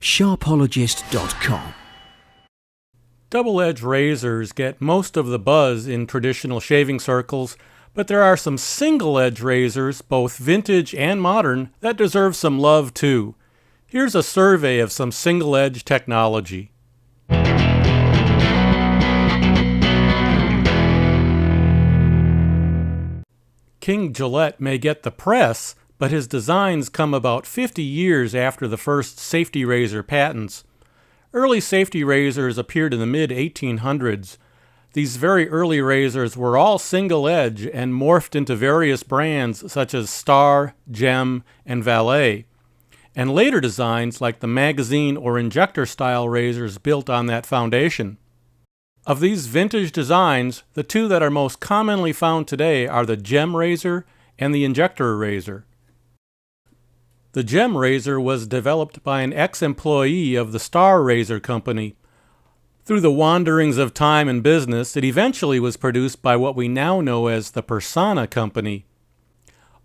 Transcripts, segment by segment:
Sharpologist.com. Double-edged razors get most of the buzz in traditional shaving circles, but there are some single-edge razors, both vintage and modern, that deserve some love too. Here's a survey of some single-edge technology. King Gillette may get the press, but his designs come about 50 years after the first safety razor patents. Early safety razors appeared in the mid-1800s. These very early razors were all single-edge and morphed into various brands such as Star, Gem, and Valet. And later designs like the magazine or injector-style razors built on that foundation. Of these vintage designs, the two that are most commonly found today are the Gem razor and the Injector razor. The Gem razor was developed by an ex-employee of the Star Razor Company. Through the wanderings of time and business, it eventually was produced by what we now know as the Persona Company.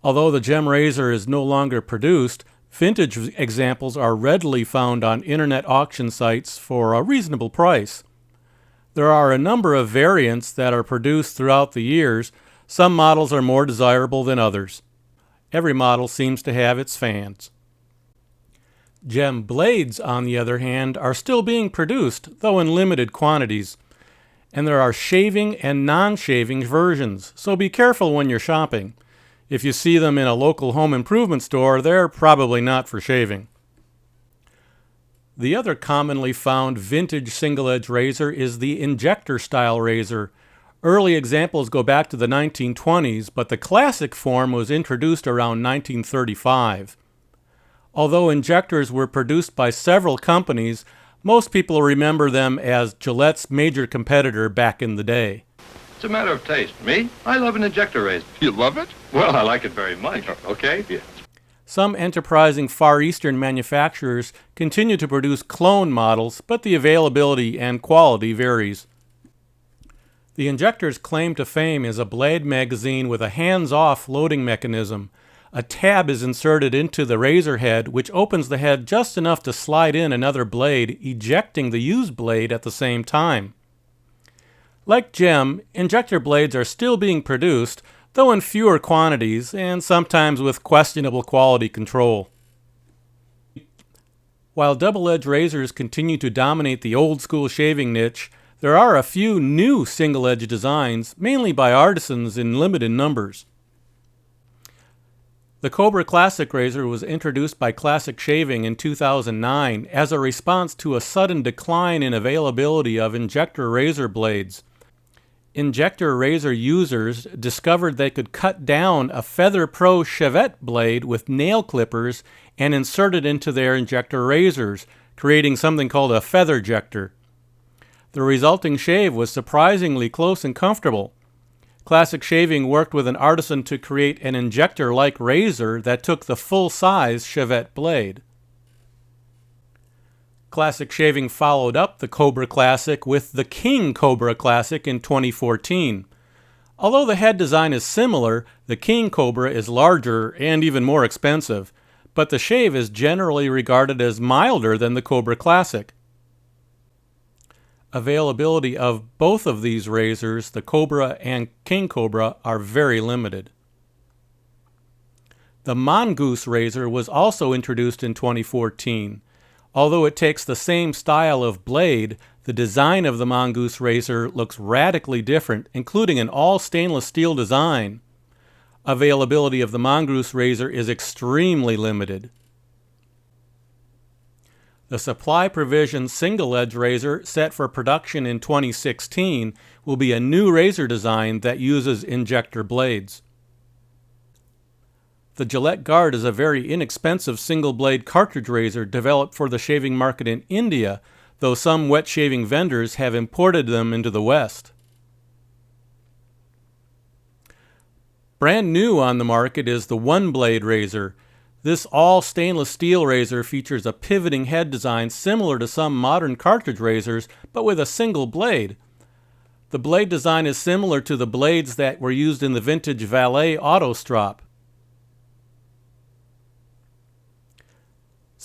Although the Gem razor is no longer produced, vintage examples are readily found on internet auction sites for a reasonable price. There are a number of variants that are produced throughout the years. Some models are more desirable than others. Every model seems to have its fans. Gem blades, on the other hand, are still being produced, though in limited quantities. And there are shaving and non-shaving versions, so be careful when you're shopping. If you see them in a local home improvement store, they're probably not for shaving. The other commonly found vintage single-edge razor is the injector-style razor. Early examples go back to the 1920s, but the classic form was introduced around 1935. Although injectors were produced by several companies, most people remember them as Gillette's major competitor back in the day. It's a matter of taste. Me? I love an injector razor. You love it? Well, I like it very much. Okay? Yeah. Some enterprising Far Eastern manufacturers continue to produce clone models, but the availability and quality varies. The Injector's claim to fame is a blade magazine with a hands-off loading mechanism. A tab is inserted into the razor head, which opens the head just enough to slide in another blade, ejecting the used blade at the same time. Like Gem, injector blades are still being produced, though in fewer quantities and sometimes with questionable quality control. While double-edged razors continue to dominate the old-school shaving niche, there are a few new single-edge designs, mainly by artisans in limited numbers. The Cobra Classic razor was introduced by Classic Shaving in 2009 as a response to a sudden decline in availability of injector razor blades. Injector razor users discovered they could cut down a Feather Pro Chevette blade with nail clippers and insert it into their injector razors, creating something called a featherjector. The resulting shave was surprisingly close and comfortable. Classic Shaving worked with an artisan to create an injector-like razor that took the full-size Chevette blade. Classic Shaving followed up the Cobra Classic with the King Cobra Classic in 2014. Although the head design is similar, the King Cobra is larger and even more expensive, but the shave is generally regarded as milder than the Cobra Classic. Availability of both of these razors, the Cobra and King Cobra, are very limited. The Mongoose razor was also introduced in 2014. Although it takes the same style of blade, the design of the Mongoose razor looks radically different, including an all-stainless steel design. Availability of the Mongoose razor is extremely limited. The Supply Provision single-edge razor set for production in 2016 will be a new razor design that uses injector blades. The Gillette Guard is a very inexpensive single-blade cartridge razor developed for the shaving market in India, though some wet shaving vendors have imported them into the West. Brand new on the market is the OneBlade razor. This all-stainless steel razor features a pivoting head design similar to some modern cartridge razors, but with a single blade. The blade design is similar to the blades that were used in the vintage Valet auto strop.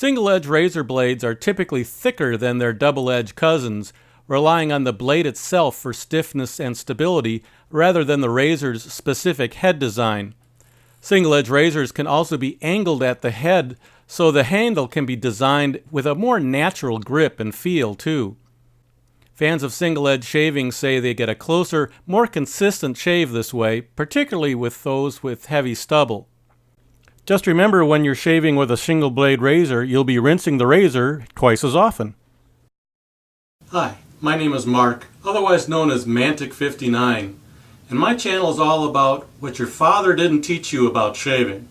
Single-edge razor blades are typically thicker than their double-edged cousins, relying on the blade itself for stiffness and stability rather than the razor's specific head design. Single-edge razors can also be angled at the head, so the handle can be designed with a more natural grip and feel too. Fans of single-edge shaving say they get a closer, more consistent shave this way, particularly with those with heavy stubble. Just remember, when you're shaving with a single-blade razor, you'll be rinsing the razor twice as often. Hi, my name is Mark, otherwise known as Mantic59, and my channel is all about what your father didn't teach you about shaving.